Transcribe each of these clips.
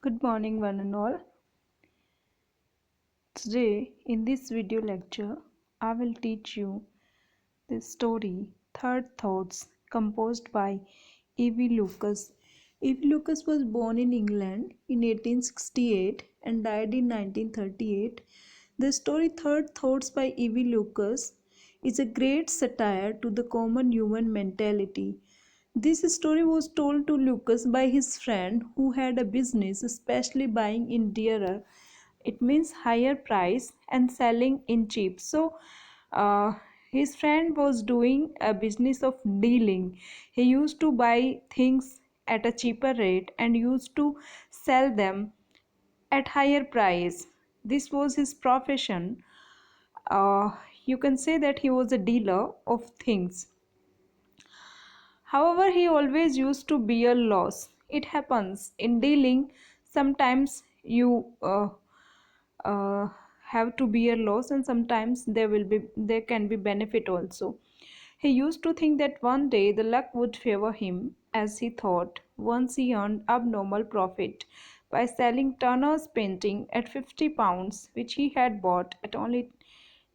Good morning, one and all. Today, in this video lecture, I will teach you the story Third Thoughts, composed by E.V. Lucas. E.V. Lucas was born in England in 1868 and died in 1938. The story Third Thoughts by E.V. Lucas is a great satire to the common human mentality. This story was told to Lucas by his friend who had a business, especially buying in dearer, it means higher price, and selling in cheap. So his friend was doing a business of dealing. He used to buy things at a cheaper rate and used to sell them at higher price. This was his profession. uh, you can say that he was a dealer of things. However, he always used to bear loss. It happens in dealing. Sometimes you uh, have to bear loss, and sometimes there can be benefit also. He used to think that one day the luck would favor him, as he thought. Once he earned abnormal profit by selling Turner's painting at £50, which he had bought at only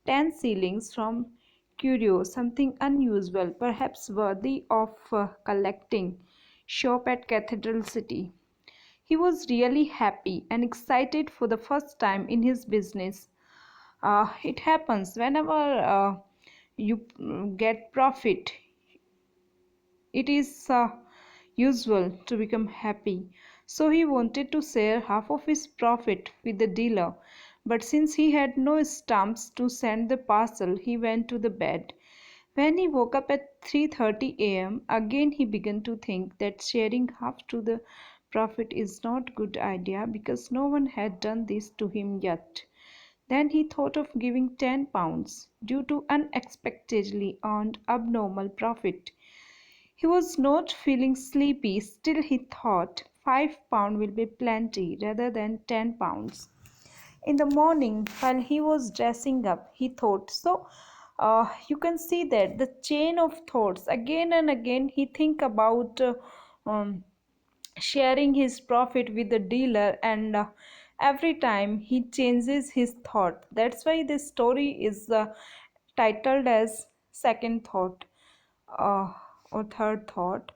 10 shillings from Curio, something unusual, perhaps worthy of collecting, shop at Cathedral City. He was really happy and excited for the first time in his business. It happens whenever you get profit, it is usual to become happy. So he wanted to share half of his profit with the dealer, but since he had no stamps to send the parcel, he went to the bed. When he woke up at 3:30 a.m., again he began to think that sharing half to the profit is not good idea because no one had done this to him yet. Then he thought of giving £10 due to unexpectedly earned abnormal profit. He was not feeling sleepy, still he thought £5 will be plenty rather than £10. In the morning, while he was dressing up, he thought. So you can see that the chain of thoughts, again and again he think about um, sharing his profit with the dealer, and every time he changes his thought. That's why this story is titled as Second Thought, uh, or Third Thought.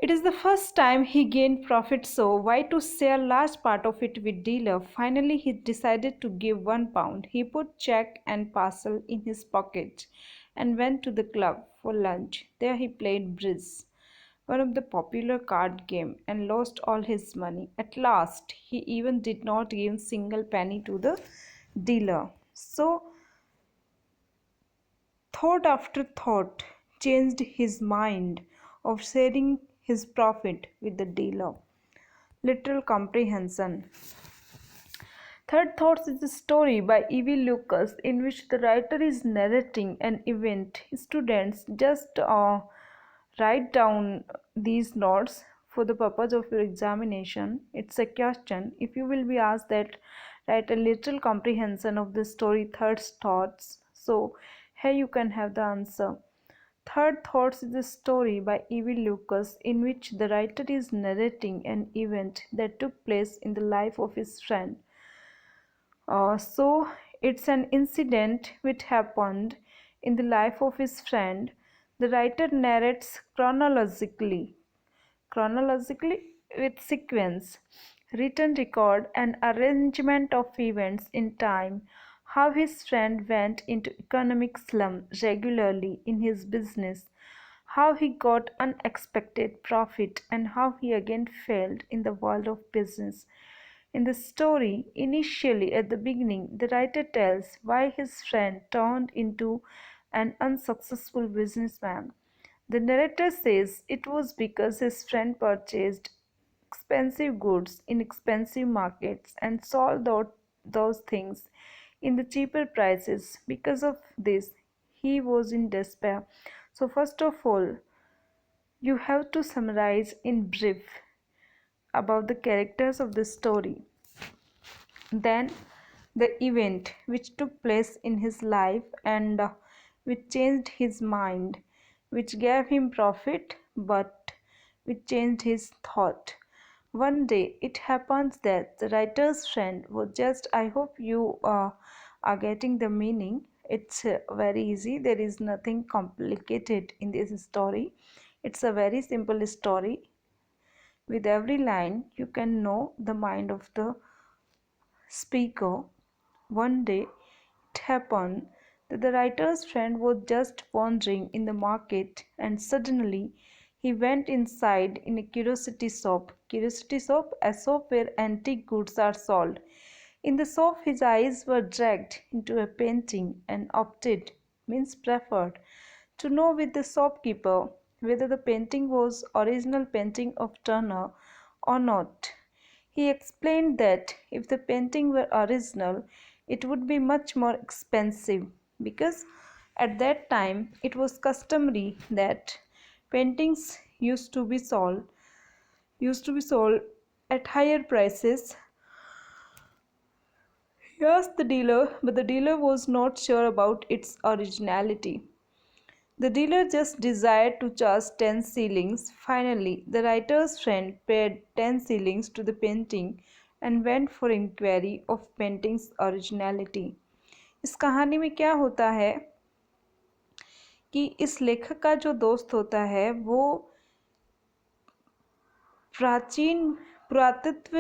It is the first time he gained profit, so why to share large part of it with dealer? Finally, he decided to give £1. He put check and parcel in his pocket and went to the club for lunch. There he played bridge, one of the popular card game, and lost all his money. At last, he even did not give a single penny to the dealer. So thought after thought changed his mind of sharing his profit with the dealer. Literal comprehension. Third Thoughts is a story by E.V. Lucas in which the writer is narrating an event. Students, just write down these notes for the purpose of your examination. It's a question. If you will be asked that, write a literal comprehension of the story Third Thoughts. So here you can have the answer. Third Thoughts is a story by E.V. Lucas in which the writer is narrating an event that took place in the life of his friend. So it's an incident which happened in the life of his friend. The writer narrates chronologically with sequence, written record and arrangement of events in time, how his friend went into economic slum regularly in his business, how he got unexpected profit, and how he again failed in the world of business. In the story, initially at the beginning, the writer tells why his friend turned into an unsuccessful businessman. The narrator says it was because his friend purchased expensive goods in expensive markets and sold those things in the cheaper prices. Because of this, he was in despair. So, first of all, you have to summarize in brief about the characters of the story. Then the event which took place in his life and which changed his mind, which gave him profit but which changed his thought. One day it happens that the writer's friend was just, I hope you are getting the meaning. It's very easy, there is nothing complicated in this story. It's a very simple story. With every line, you can know the mind of the speaker. One day it happened that the writer's friend was just wandering in the market and suddenly he went inside in a curiosity shop. Curiosity shop, a shop where antique goods are sold. In the shop his eyes were dragged into a painting and opted, means preferred, to know with the shopkeeper whether the painting was original painting of Turner or not. He explained that if the painting were original, it would be much more expensive because at that time it was customary that paintings used to be sold at higher prices. He asked the dealer, but the dealer was not sure about its originality. The dealer just desired to charge 10 shillings. Finally, the writer's friend paid 10 shillings to the painting and went for inquiry of painting's originality. इस कहानी में क्या होता है कि इस लेखक का जो दोस्त होता है वो प्राचीन पुरातत्व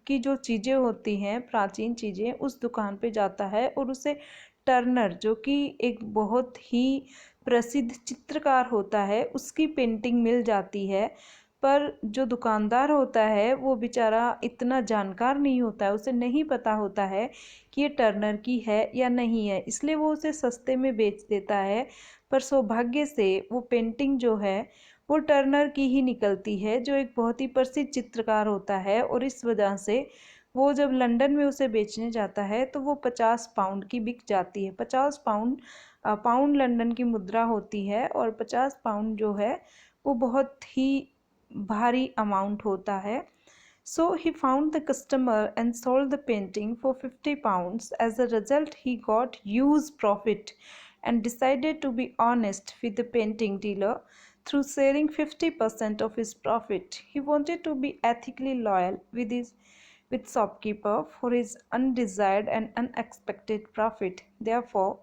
की जो चीज़ें होती हैं, प्राचीन चीज़ें, उस दुकान पे जाता है और उसे टर्नर, जो कि एक बहुत ही प्रसिद्ध चित्रकार होता है, उसकी पेंटिंग मिल जाती है। पर जो दुकानदार होता है वो बेचारा इतना जानकार नहीं होता है, उसे नहीं पता होता है कि ये टर्नर की है या नहीं है, इसलिए वो उसे सस्ते में बेच देता है। पर सौभाग्य से वो पेंटिंग जो है वो टर्नर की ही निकलती है, जो एक बहुत ही प्रसिद्ध चित्रकार होता है। और इस वजह से वो जब लंदन में उसे बेचने जाता है तो वो 50 पाउंड की बिक जाती है। 50 पाउंड, पाउंड लंदन की मुद्रा होती है और 50 पाउंड जो है वो बहुत ही भारी अमाउंट होता है। So he found the customer and sold the painting for 50 pounds. As a result, he got huge profit and decided to be honest with the painting dealer through sharing 50% of his profit. He wanted to be ethically loyal with shopkeeper for his undesired and unexpected profit. Therefore,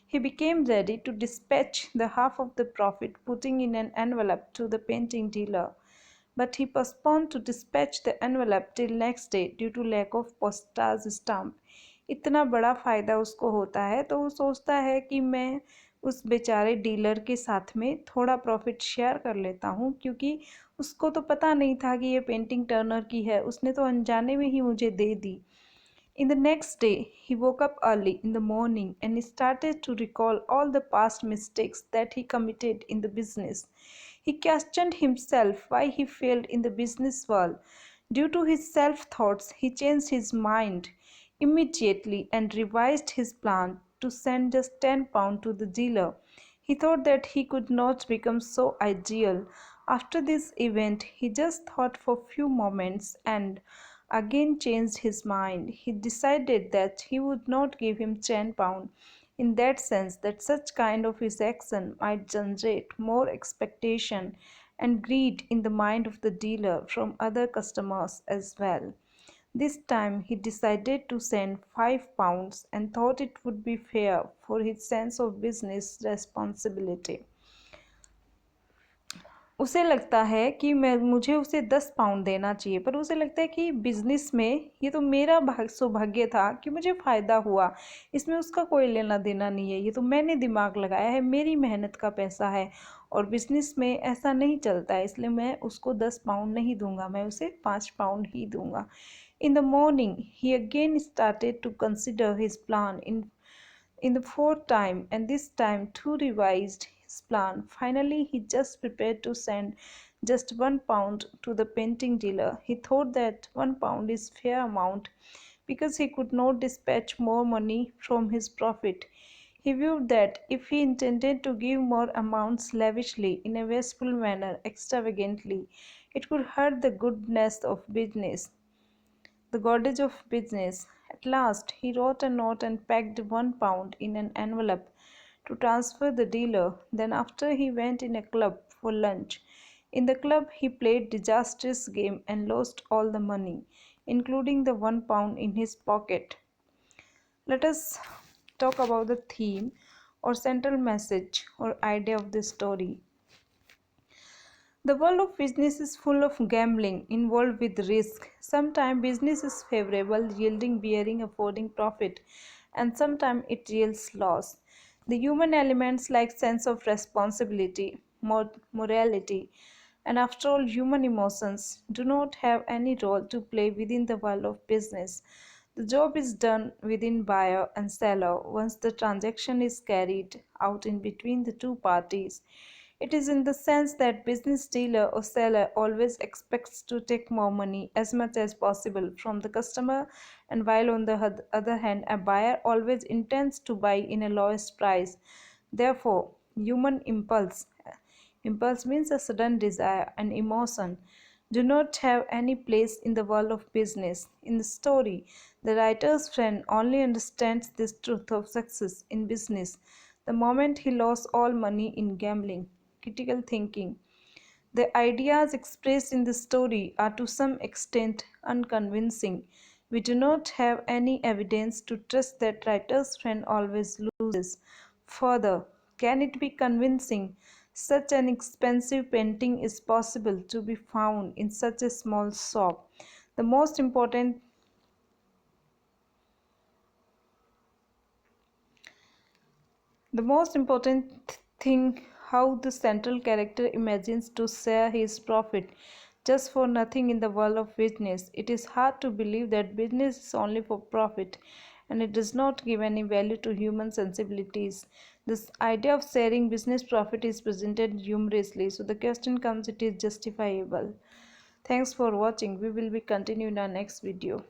he became ready to dispatch the half of the profit, putting in an envelope to the painting dealer. But he postponed to dispatch the envelope till next day due to lack of postage stamp. इतना बड़ा फ़ायदा उसको होता है तो वो सोचता है कि मैं उस बेचारे डीलर के साथ में थोड़ा प्रॉफिट शेयर कर लेता हूँ, क्योंकि उसको तो पता नहीं था कि ये पेंटिंग टर्नर की है, उसने तो अनजाने में ही मुझे दे दी। In the next day, he woke up early in the morning and started to recall all the past mistakes that he committed in the business. He questioned himself why he failed in the business world. Due to his self thoughts, he changed his mind immediately and revised his plan to send just £10 to the dealer. He thought that he could not become so ideal. After this event, he just thought for few moments and again changed his mind. He decided that he would not give him £10 in that sense, that such kind of his action might generate more expectation and greed in the mind of the dealer from other customers as well. This time he decided to send £5 and thought it would be fair for his sense of business responsibility. उसे लगता है कि मुझे उसे 10 pound देना चाहिए, पर उसे लगता है कि बिज़नेस में ये तो मेरा सौभाग्य था कि मुझे फ़ायदा हुआ, इसमें उसका कोई लेना देना नहीं है, ये तो मैंने दिमाग लगाया है, मेरी मेहनत का पैसा है और बिज़नेस में ऐसा नहीं चलता है, इसलिए मैं उसको 10 पाउंड नहीं दूंगा, मैं उसे 5 पाउंड ही दूंगा। In the morning he again started to consider his plan in the fourth time, and this time too revised his plan. Finally, he just prepared to send just £1 to the painting dealer. He thought that £1 is fair amount because he could not dispatch more money from his profit. He viewed that if he intended to give more amounts lavishly, in a wasteful manner, extravagantly, it could hurt the goodness of business, the goddess of business. At last, he wrote a note and packed £1 in an envelope to transfer the dealer. Then, after he went in a club for lunch, In the club, he played disastrous game and lost all the money, including the £1 in his pocket. Let us talk about the theme or central message or idea of this story. The world of business is full of gambling involved with risk. Sometimes business is favorable, yielding, bearing, affording profit, and sometimes it yields loss. The human elements like sense of responsibility, morality, and after all human emotions do not have any role to play within the world of business. The job is done within buyer and seller once the transaction is carried out in between the two parties. It is in the sense that business dealer or seller always expects to take more money as much as possible from the customer, and while on the other hand a buyer always intends to buy in a lowest price. Therefore, human impulse means a sudden desire and emotion do not have any place in the world of business. In the story, the writer's friend only understands this truth of success in business the moment he lost all money in gambling. Critical thinking. The ideas expressed in the story are to some extent unconvincing. We do not have any evidence to trust that writer's friend always loses. Further, can it be convincing? Such an expensive painting is possible to be found in such a small shop. The most important The most important thing how the central character imagines to share his profit just for nothing in the world of business. It is hard to believe that business is only for profit and it does not give any value to human sensibilities. This idea of sharing business profit is presented humorously, so the question comes, it is justifiable. Thanks for watching. We will be continuing our next video.